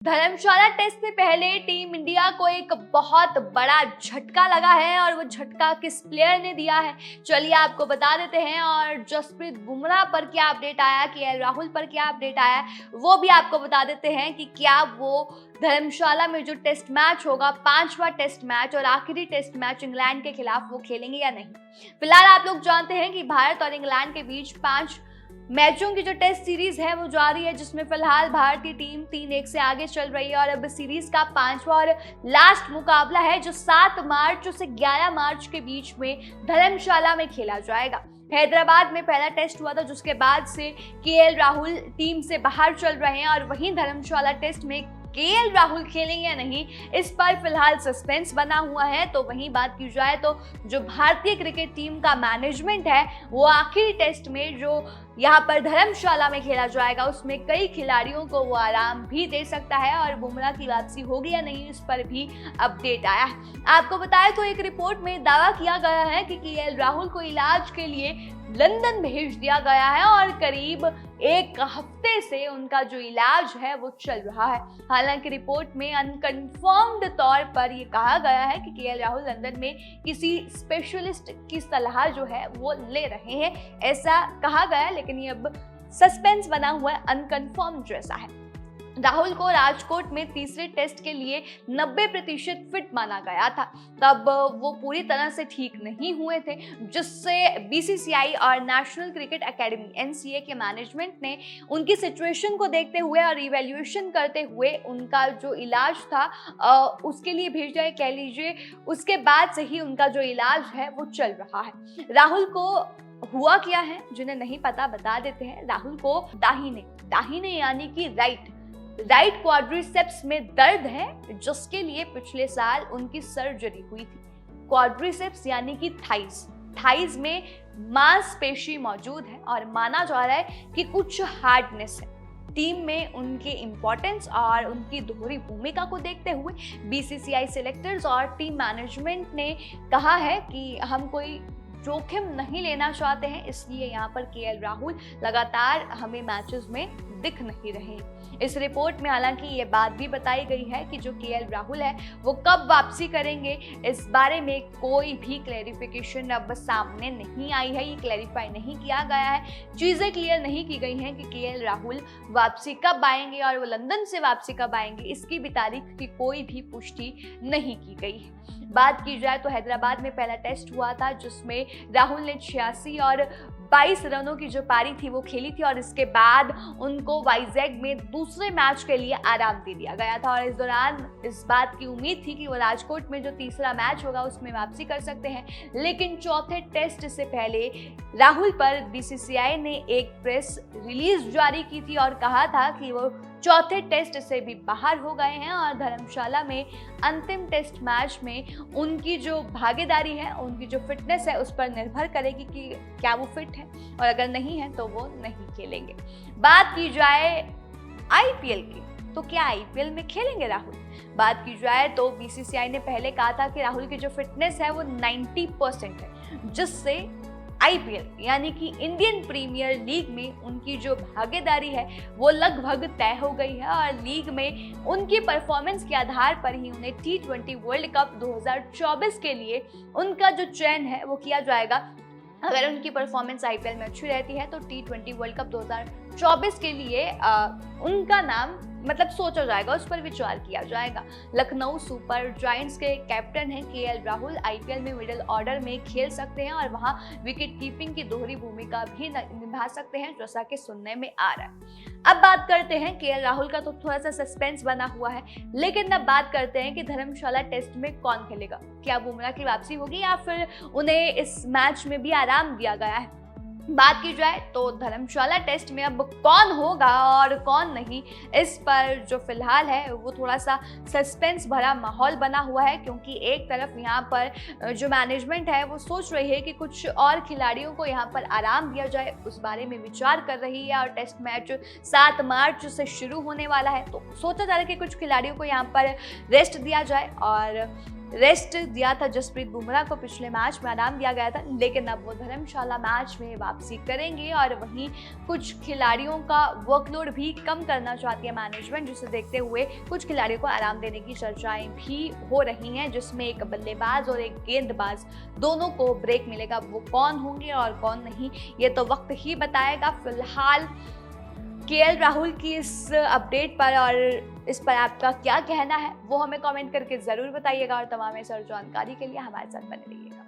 धर्मशाला test से पहले team India को एक बहुत बड़ा झटका लगा है और वो झटका किस प्लेयर ने दिया है चलिए आपको बता देते हैं। और जसप्रीत बुमराह पर क्या अपडेट आया, केएल राहुल पर क्या अपडेट आया, वो भी आपको बता देते हैं कि क्या वो धर्मशाला में जो टेस्ट मैच होगा, 5वां टेस्ट मैच और आखिरी टेस्ट मैच इंग्लैंड के खिलाफ, वो खेलेंगे या नहीं। फिलहाल आप लोग जानते हैं कि भारत और इंग्लैंड के बीच 5 मैचों की जो टेस्ट सीरीज है वो जारी है, जिसमें फिलहाल भारतीय टीम 3-1 से आगे चल रही है। और अब सीरीज का 5वां और लास्ट मुकाबला है जो 7 मार्च से 11 मार्च के बीच में धर्मशाला में खेला जाएगा। हैदराबाद में पहला टेस्ट हुआ था, जिसके बाद से केएल राहुल टीम से बाहर चल रहे हैं और वहीं धर्मशाला टेस्ट में केएल राहुल खेलेंगे या नहीं, इस पर फिलहाल सस्पेंस बना हुआ है। तो वहीं बात की जाए तो जो भारतीय क्रिकेट टीम का मैनेजमेंट है वो आखिरी टेस्ट में जो यहाँ पर धर्मशाला में खेला जाएगा उसमें कई खिलाड़ियों को वो आराम भी दे सकता है और बुमराह की वापसी होगी या नहीं, इस पर भी अपडेट आया है। आपको बताएं तो एक रिपोर्ट में दावा किया गया है कि केएल राहुल को इलाज के लिए लंदन भेज दिया गया है और करीब 1 हफ्ते से उनका जो इलाज है वो चल रहा है। हालांकि रिपोर्ट में अनकन्फर्म्ड तौर पर ये कहा गया है कि केएल राहुल लंदन में किसी स्पेशलिस्ट की सलाह जो है वो ले रहे हैं, ऐसा कहा गया है, लेकिन ये अब सस्पेंस बना हुआ है, अनकन्फर्म्ड जैसा है। राहुल को राजकोट में तीसरे टेस्ट के लिए 90% फिट माना गया था, तब वो पूरी तरह से ठीक नहीं हुए थे, जिससे बीसीसीआई और नेशनल क्रिकेट एकेडमी एनसीए के मैनेजमेंट ने उनकी सिचुएशन को देखते हुए और इवैल्यूएशन करते हुए उनका जो इलाज था उसके लिए भेज दिया, कह लीजिए। उसके बाद से ही उनका जो इलाज है वो चल रहा है। राहुल को हुआ क्या है, जिन्हें नहीं पता बता देते हैं। राहुल को दाहिने यानी कि राइट क्वाड्रिसेप्स में दर्द है, जिसके लिए पिछले साल उनकी सर्जरी हुई थी। क्वाड्रिसेप्स यानी कि थाइज में मांसपेशी मौजूद है और माना जा रहा है कि कुछ हार्डनेस है। टीम में उनके इम्पोर्टेंस और उनकी दोहरी भूमिका को देखते हुए बीसीसीआई सिलेक्टर्स और टीम मैनेजमेंट ने कहा है कि हम कोई जोखिम नहीं लेना चाहते हैं, इसलिए यहाँ पर केएल राहुल लगातार हमें मैचेस में दिख नहीं रहे। इस रिपोर्ट में हालांकि ये बात भी बताई गई है कि जो केएल राहुल है वो कब वापसी करेंगे, इस बारे में कोई भी क्लैरिफिकेशन अब सामने नहीं आई है, ये क्लैरिफाई नहीं किया गया है, चीज़ें क्लियर नहीं की गई हैं कि केएल राहुल वापसी कब आएंगे और वो लंदन से वापसी कब आएंगे, इसकी भी तारीख की कोई भी पुष्टि नहीं की गई है। बात की जाए तो हैदराबाद में पहला टेस्ट हुआ था, जिसमें राहुल ने 86 और 22 रनों की जो पारी थी वो खेली थी और इसके बाद उनको वाइजैग में दूसरे मैच के लिए आराम दे दिया गया था। और इस दौरान इस बात की उम्मीद थी कि वो राजकोट में जो तीसरा मैच होगा उसमें वापसी कर सकते हैं, लेकिन चौथे टेस्ट से पहले राहुल पर बीसीसीआई ने एक प्रेस रिलीज जारी की थी और कहा था कि वो चौथे टेस्ट से भी बाहर हो गए हैं और धर्मशाला में अंतिम टेस्ट मैच में उनकी जो भागीदारी है, उनकी जो फिटनेस है, उस पर निर्भर करेगी कि क्या वो फिट है, और अगर नहीं है तो वो नहीं खेलेंगे। बात की जाए आईपीएल की तो क्या आईपीएल में खेलेंगे राहुल? बात की जाए तो बीसीसीआई ने पहले कहा था कि राहुल की जो फिटनेस है वो 90% है, जिससे आईपीएल यानी कि इंडियन प्रीमियर लीग में उनकी जो भागीदारी है वो लगभग तय हो गई है और लीग में उनकी परफॉर्मेंस के आधार पर ही उन्हें T20 वर्ल्ड कप 2024 के लिए उनका जो चयन है वो किया जाएगा। अगर उनकी परफॉर्मेंस आईपीएल में अच्छी रहती है तो T20 वर्ल्ड कप 2024 के लिए उनका नाम सोचा जाएगा, उस पर विचार किया जाएगा। लखनऊ सुपर जायंट्स के कैप्टन हैं केएल राहुल, आईपीएल में मिडिल ऑर्डर में खेल सकते हैं और वहां विकेट कीपिंग की दोहरी भूमिका भी निभा सकते हैं, जैसा कि सुनने में आ रहा है। अब बात करते हैं केएल राहुल का, तो थोड़ा सा सस्पेंस बना हुआ है, लेकिन अब बात करते हैं कि धर्मशाला टेस्ट में कौन खेलेगा। क्या बुमराह की वापसी होगी या फिर उन्हें इस मैच में भी आराम दिया गया है? बात की जाए तो धर्मशाला टेस्ट में अब कौन होगा और कौन नहीं, इस पर जो फिलहाल है वो थोड़ा सा सस्पेंस भरा माहौल बना हुआ है, क्योंकि एक तरफ यहाँ पर जो मैनेजमेंट है वो सोच रही है कि कुछ और खिलाड़ियों को यहाँ पर आराम दिया जाए, उस बारे में विचार कर रही है। और टेस्ट मैच 7 मार्च से शुरू होने वाला है, तो सोचा जा रहा है कि कुछ खिलाड़ियों को यहाँ पर रेस्ट दिया जाए और रेस्ट दिया था जसप्रीत बुमराह को, पिछले मैच में आराम दिया गया था, लेकिन अब वो धर्मशाला मैच में वापसी करेंगे और वहीं कुछ खिलाड़ियों का वर्कलोड भी कम करना चाहती है मैनेजमेंट, जिसे देखते हुए कुछ खिलाड़ियों को आराम देने की चर्चाएं भी हो रही हैं, जिसमें एक बल्लेबाज और एक गेंदबाज दोनों को ब्रेक मिलेगा। वो कौन होंगे और कौन नहीं, ये तो वक्त ही बताएगा। फिलहाल केएल राहुल की इस अपडेट पर और इस पर आपका क्या कहना है वो हमें कमेंट करके ज़रूर बताइएगा और तमाम ऐसी जानकारी के लिए हमारे साथ बने रहिएगा।